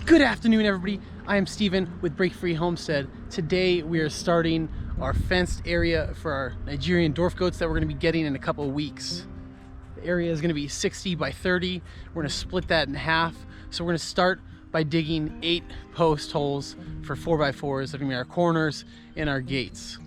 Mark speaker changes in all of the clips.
Speaker 1: Good afternoon, everybody. I am Steven with Break Free Homestead. Today we are starting our fenced area for our Nigerian dwarf goats that we're going to be getting in a couple of weeks. The area is going to be 60 by 30. We're going to split that in half. So we're going to start by digging 8 post holes for 4x4s that are going to be our corners and our gates.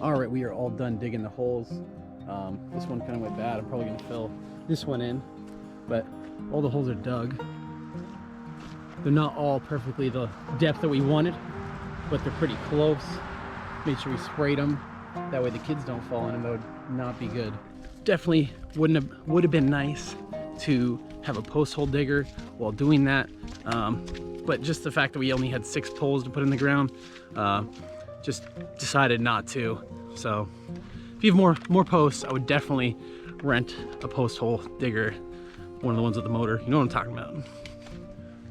Speaker 1: All right, we are all done digging the holes. This one kind of went bad. I'm probably gonna fill this one in, but all the holes are dug. They're not all perfectly the depth that we wanted, but they're pretty close. Made sure we sprayed them. That way the kids don't fall in them. That would not be good. Definitely would have been nice to have a post hole digger while doing that. But just the fact that we only had 6 poles to put in the ground, just decided not to. So if you have more posts, I would definitely rent a post hole digger, one of the ones with the motor. You know what I'm talking about.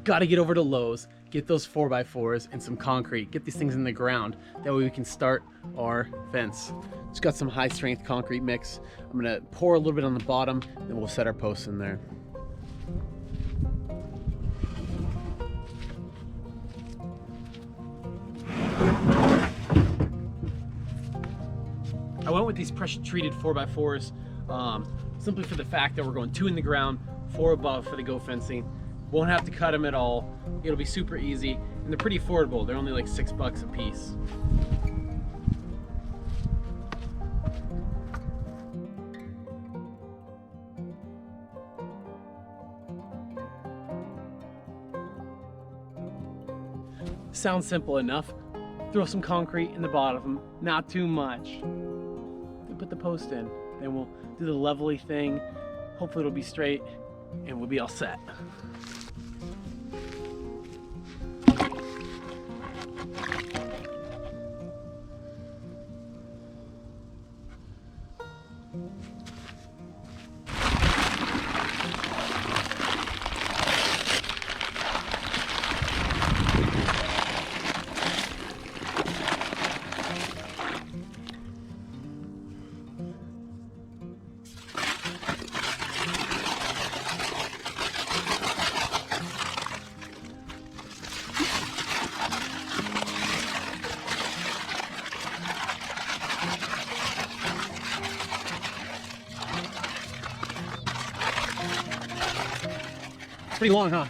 Speaker 1: Got to get over to Lowe's, get those 4x4s and some concrete, get these things in the ground. That way we can start our fence. Just got some high strength concrete mix. I'm gonna pour a little bit on the bottom, then we'll set our posts in there. I went with these pressure treated 4x4s simply for the fact that we're going 2 in the ground, 4 above for the goat fencing. Won't have to cut them at all. It'll be super easy, and they're pretty affordable. They're only like $6 a piece. Sounds simple enough. Throw some concrete in the bottom, not too much. Then put the post in. Then we'll do the levelly thing. Hopefully it'll be straight and we'll be all set. Pretty long, huh?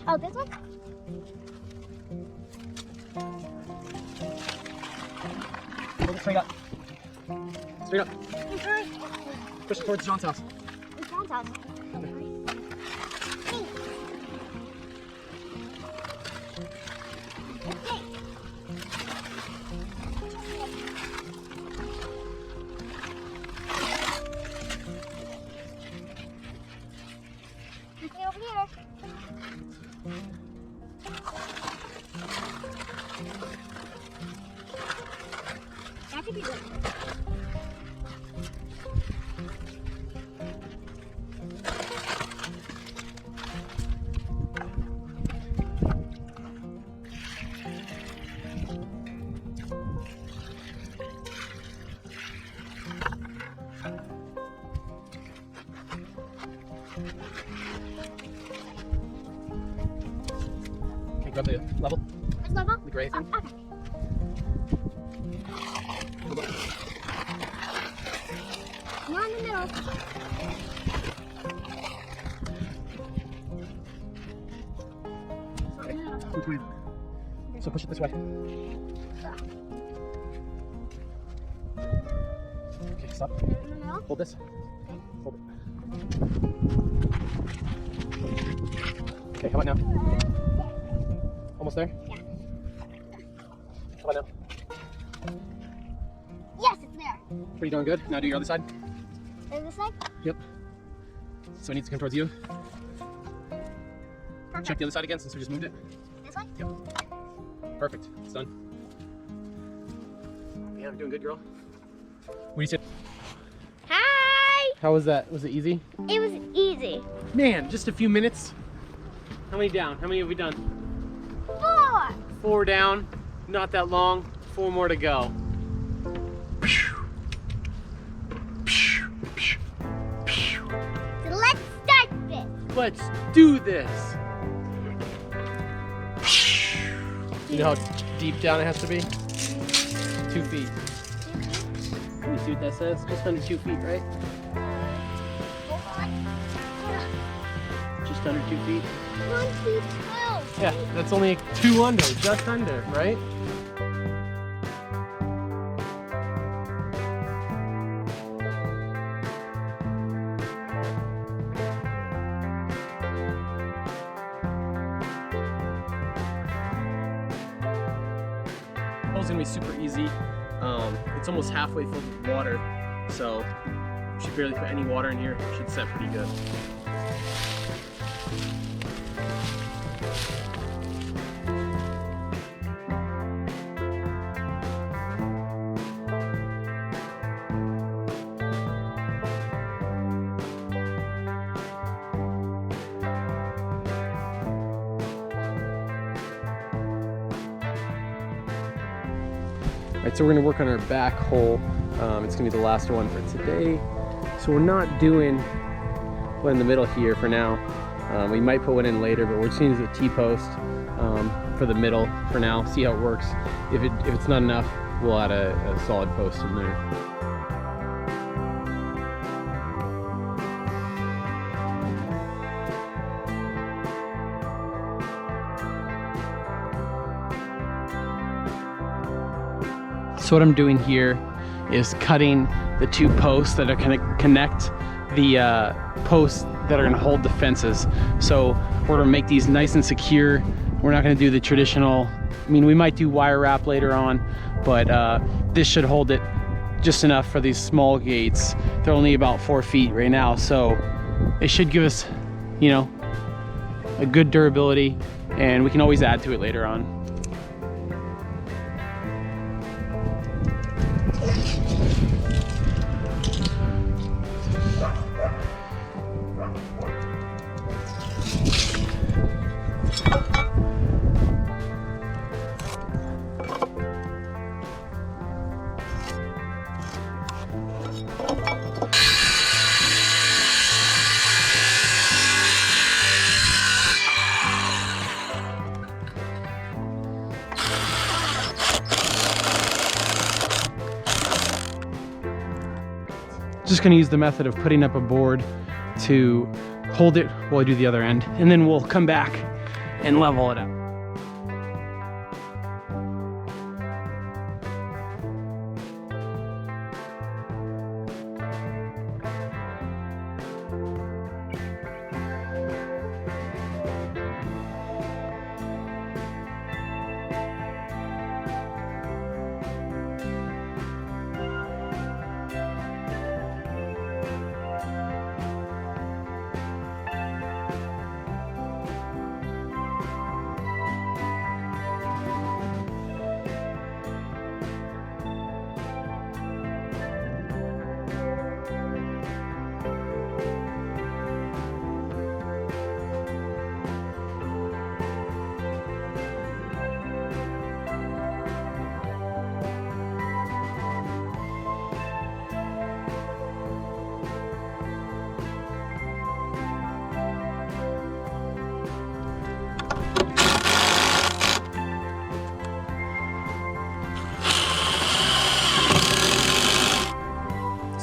Speaker 2: Oh, this one?
Speaker 1: Hold it straight up. Straight up. Push it towards John's house.
Speaker 2: It's John's house. Over here. That could be good.
Speaker 1: grab the level?
Speaker 2: Which level?
Speaker 1: The gray thing?
Speaker 2: Okay.
Speaker 1: Hold on.
Speaker 2: You're in the middle.
Speaker 1: Which way? So push it this way. Okay, stop.
Speaker 2: In the middle.
Speaker 1: Hold this. Hold it. Okay, how about now? Almost there?
Speaker 2: Yeah.
Speaker 1: How about now?
Speaker 2: Yes, it's there.
Speaker 1: Pretty darn good. Now do your other side.
Speaker 2: Is this side?
Speaker 1: Yep. So it needs to come towards you.
Speaker 2: Perfect.
Speaker 1: Check the other side again since we just moved it.
Speaker 2: This one?
Speaker 1: Yep. Perfect. It's done. Yeah, I'm doing good, girl. What do you say?
Speaker 2: Hi!
Speaker 1: How was that? Was it easy?
Speaker 2: It was easy.
Speaker 1: Man, just a few minutes. How many down? How many have we done?
Speaker 2: 4.
Speaker 1: 4 down. Not that long. 4 more to go.
Speaker 2: So let's start this.
Speaker 1: Let's do this. You know how deep down it has to be? 2 feet. Let me see what that says. Just under 2 feet, right? Just under 2 feet.
Speaker 2: 1, 2, 2.
Speaker 1: Yeah, that's only 2 under, just under, right? It's gonna be super easy. It's almost halfway filled with water, so you should barely put any water in here. It should set pretty good. Alright, so we're gonna work on our back hole. It's gonna be the last one for today. So we're not doing one in the middle here for now. We might put one in later, but we're just gonna use a T-post for the middle for now. See how it works. If it's not enough, we'll add a solid post in there. So what I'm doing here is cutting the 2 posts that are going to connect the posts that are going to hold the fences. So we're going to make these nice and secure. We're not going to do the traditional, I mean, we might do wire wrap later on, but this should hold it just enough for these small gates. They're only about 4 feet right now, so it should give us, you know, a good durability, and we can always add to it later on. Just gonna use the method of putting up a board to hold it while I do the other end, and then we'll come back and level it up.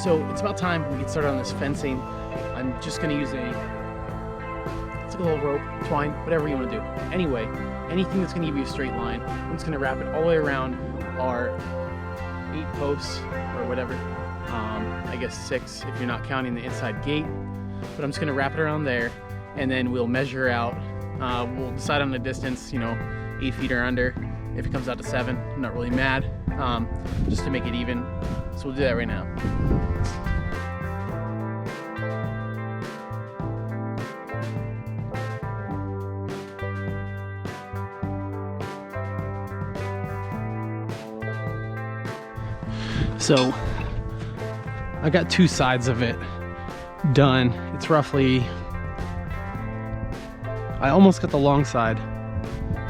Speaker 1: So it's about time we get started on this fencing. I'm just gonna use it's like a little rope, twine, whatever you want to do. Anyway, anything that's gonna give you a straight line, I'm just gonna wrap it all the way around our 8 posts or whatever. I guess 6 if you're not counting the inside gate. But I'm just gonna wrap it around there, and then we'll measure out. We'll decide on the distance, 8 feet or under. If it comes out to 7, I'm not really mad, just to make it even. So we'll do that right now. So I got 2 sides of it done. It's roughly, I almost got the long side,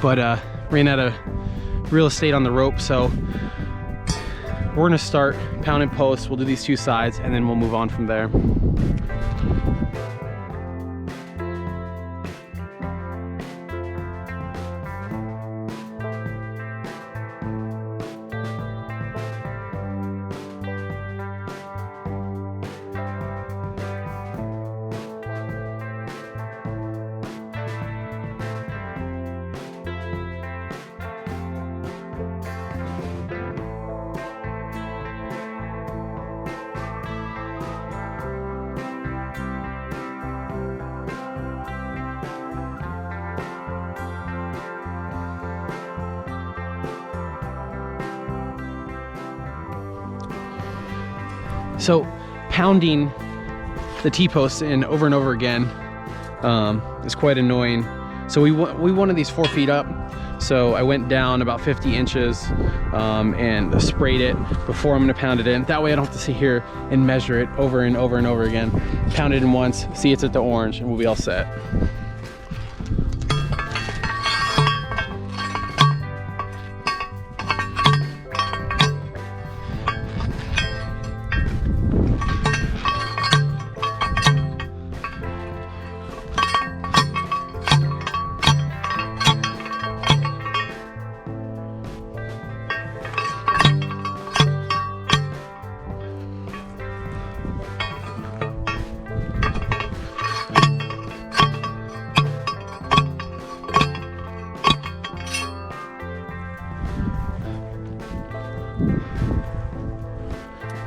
Speaker 1: but ran out of real estate on the rope, so we're gonna start pounding posts. We'll do these 2 sides and then we'll move on from there. So pounding the T-posts in over and over again is quite annoying. So we wanted these 4 feet up. So I went down about 50 inches and sprayed it before I'm gonna pound it in. That way I don't have to sit here and measure it over and over and over again. Pound it in once, see it's at the orange, and we'll be all set.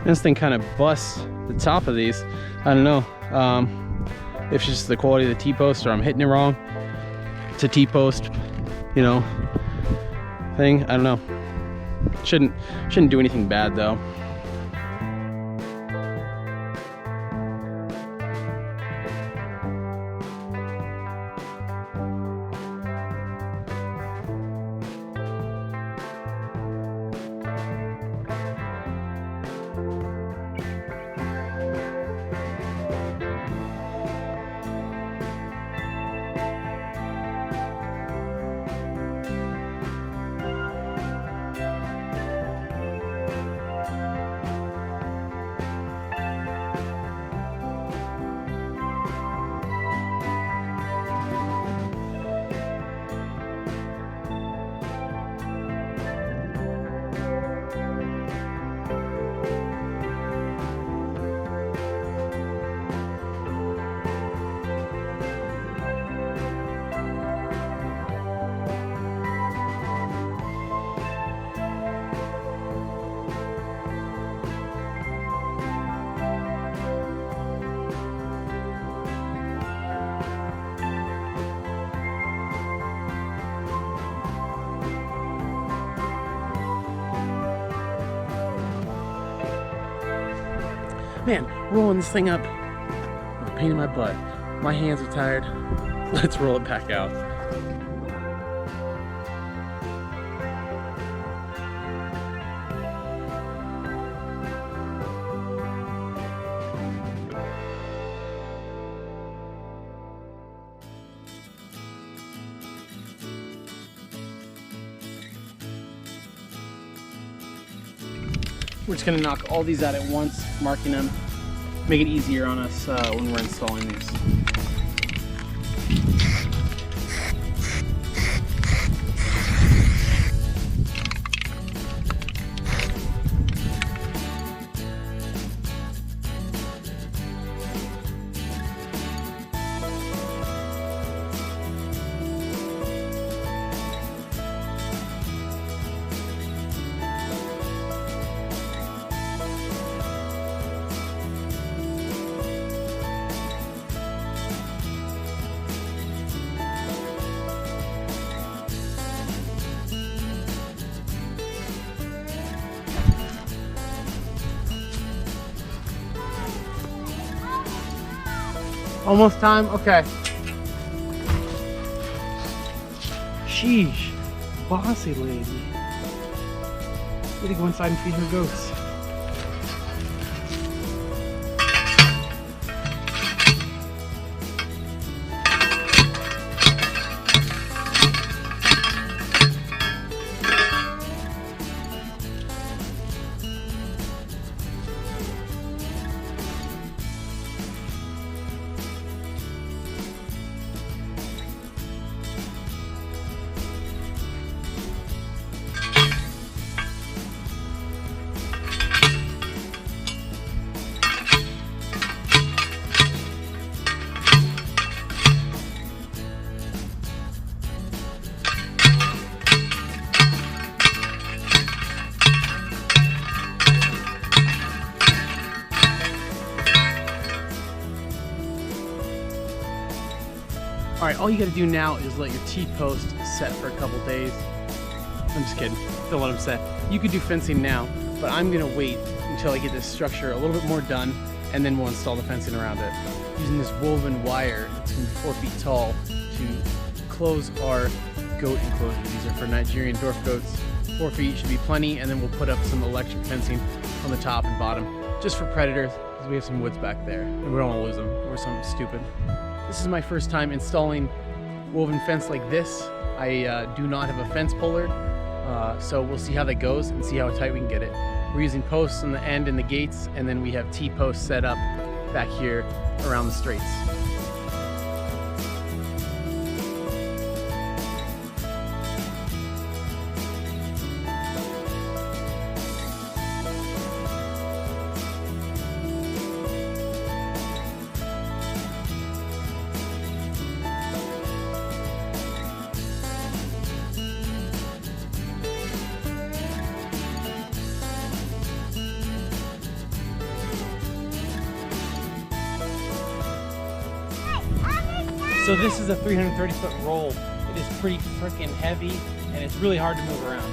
Speaker 1: This thing kind of busts the top of these. I don't know if it's just the quality of the T-post or I'm hitting it wrong. It's a T-post, thing. I don't know. Shouldn't do anything bad though. Man, rolling this thing up was a pain in my butt. My hands are tired. Let's roll it back out. We're just gonna knock all these out at once, marking them, make it easier on us when we're installing these. Almost time? Okay. Sheesh. Bossy lady. Need to go inside and feed her goats. All right, all you gotta do now is let your T-post set for a couple days. I'm just kidding, don't let them set. You could do fencing now, but I'm gonna wait until I get this structure a little bit more done, and then we'll install the fencing around it. Using this woven wire, it's gonna be 4 feet tall, to close our goat enclosures. These are for Nigerian Dwarf goats. 4 feet should be plenty, and then we'll put up some electric fencing on the top and bottom, just for predators, because we have some woods back there, and we don't wanna lose them, or something stupid. This is my first time installing woven fence like this. I do not have a fence puller, so we'll see how that goes and see how tight we can get it. We're using posts on the end and the gates, and then we have T-posts set up back here around the straits. So this is a 330-foot roll. It is pretty freaking heavy, and it's really hard to move around.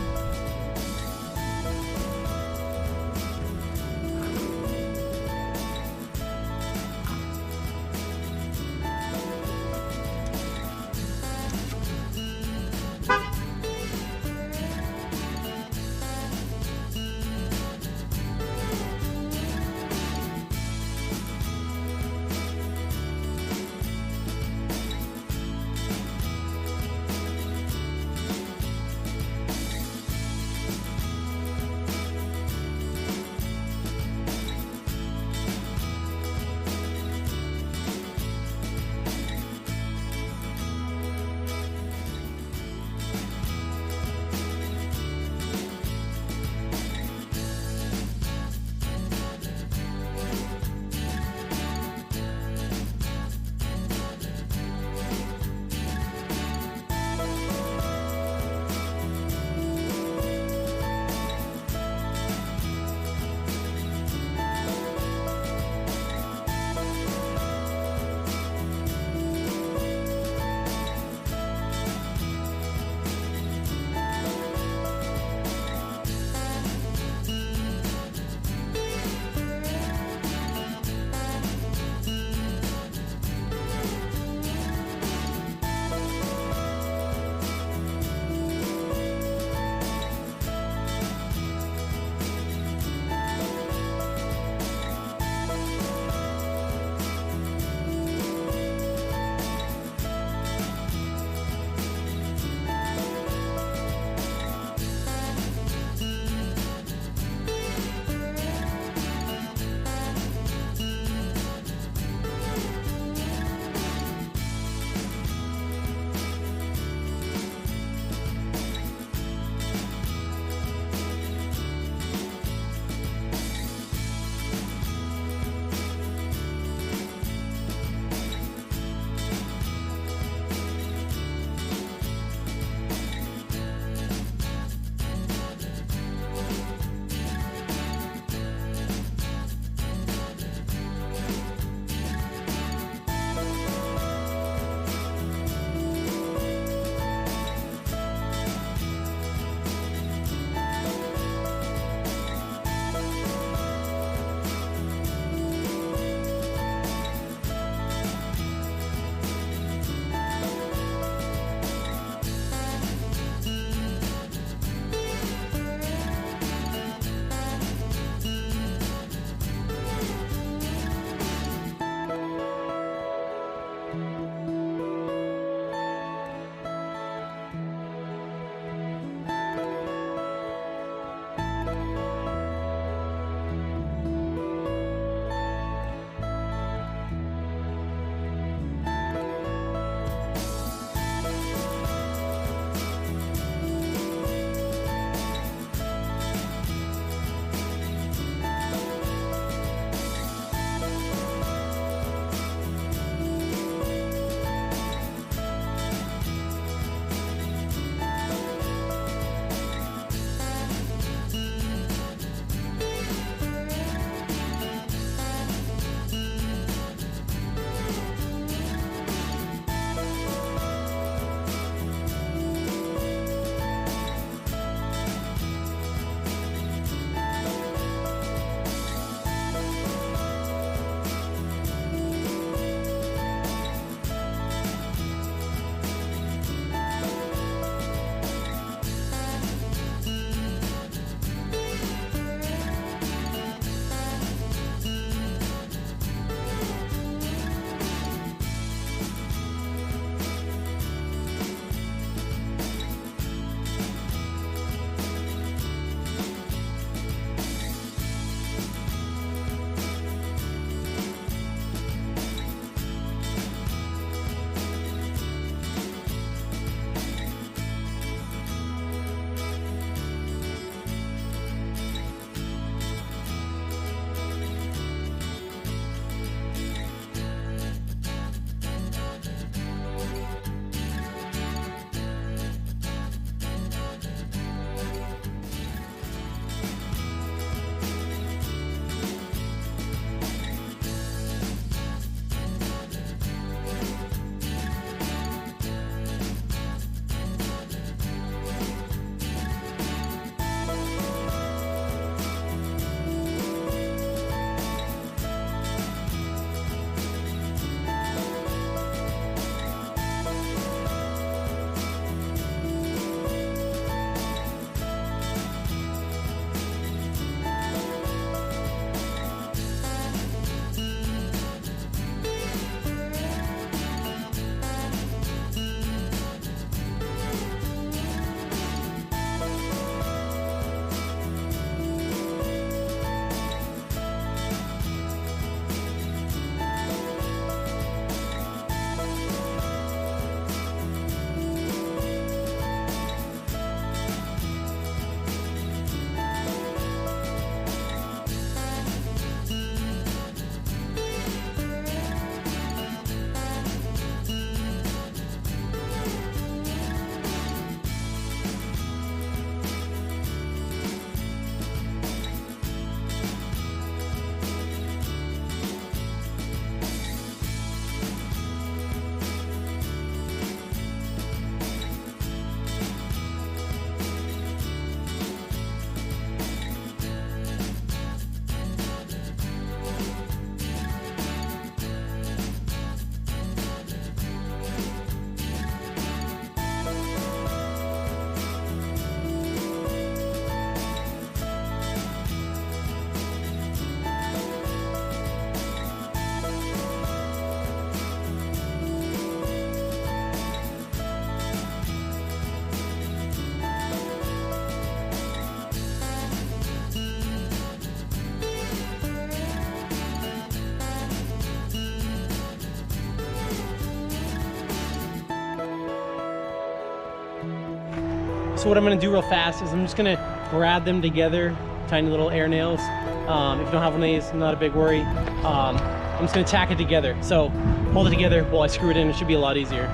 Speaker 1: So what I'm gonna do real fast is I'm just gonna grab them together, tiny little air nails. If you don't have one of these, not a big worry. I'm just gonna tack it together. So hold it together while I screw it in. It should be a lot easier.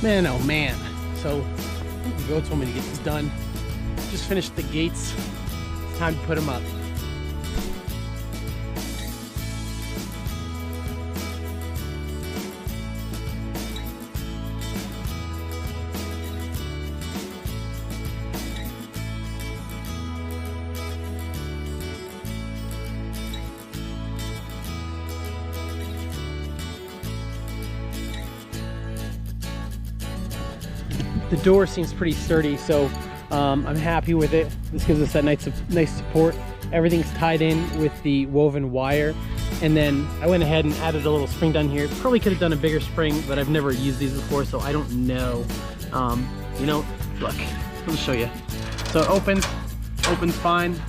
Speaker 1: Man, oh man. So the goats want me to get this done. Just finished the gates. It's time to put them up. The door seems pretty sturdy, so I'm happy with it. This gives us that nice support. Everything's tied in with the woven wire. And then I went ahead and added a little spring down here. Probably could have done a bigger spring, but I've never used these before, so I don't know. You know, look, let me show you. So it opens fine,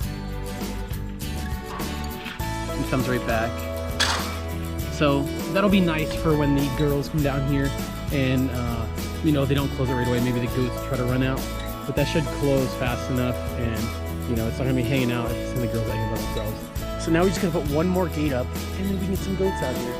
Speaker 1: and comes right back. So that'll be nice for when the girls come down here and you know, they don't close it right away. Maybe the goats try to run out, but that should close fast enough, and you know, it's not gonna be hanging out if some of the girls out here by themselves. So now we just gotta put one more gate up, and then we can get some goats out here.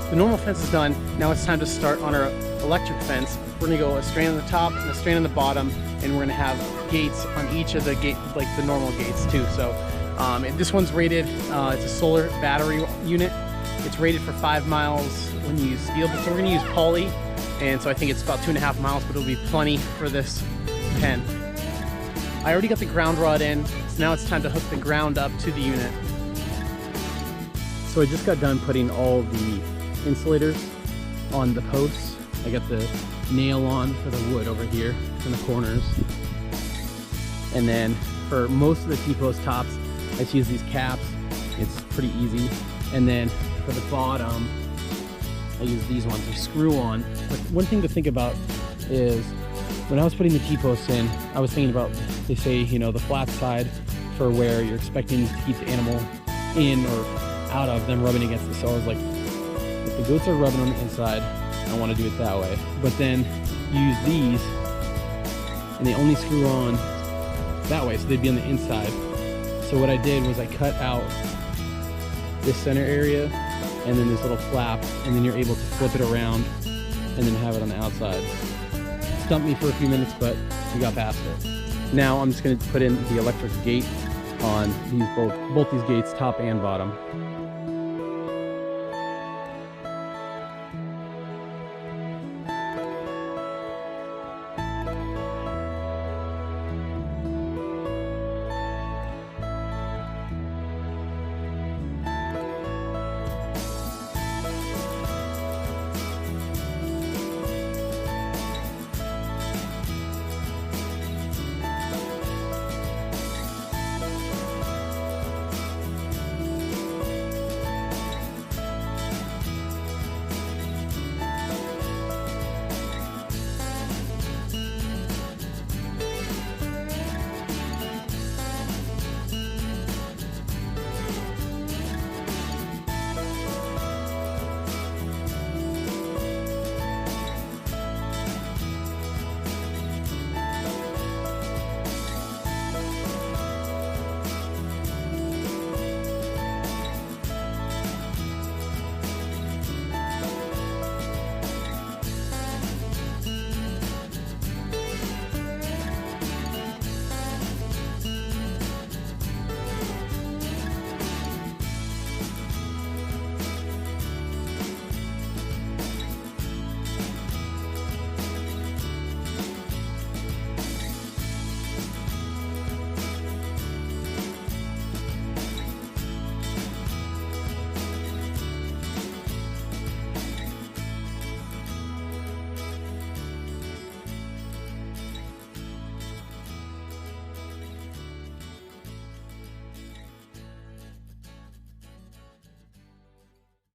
Speaker 1: The normal fence is done. Now it's time to start on our electric fence. We're gonna go a strand on the top and a strand on the bottom, and we're gonna have gates on each of the gate, like the normal gates too. So and this one's rated, it's a solar battery unit. It's rated for 5 miles when you use steel, but so we're gonna use poly, and so I think it's about 2.5 miles, but it'll be plenty for this pen. I already got the ground rod in, so now it's time to hook the ground up to the unit. So I just got done putting all the insulators on the posts. I got the nail on for the wood over here in the corners, and then for most of the T-post tops I just use these caps. It's pretty easy. And then for the bottom I use these ones, they screw on. But one thing to think about is when I was putting the T-posts in, I was thinking about, they say, you know, the flat side for where you're expecting to keep the animal in or out of them rubbing against it. So I was like, if the goats are rubbing on the inside, I want to do it that way. But then you use these and they only screw on that way, so they'd be on the inside. So what I did was I cut out this center area and then this little flap, and then you're able to flip it around and then have it on the outside. Stumped me for a few minutes, but we got past it. Now I'm just going to put in the electric gate on these both these gates, top and bottom.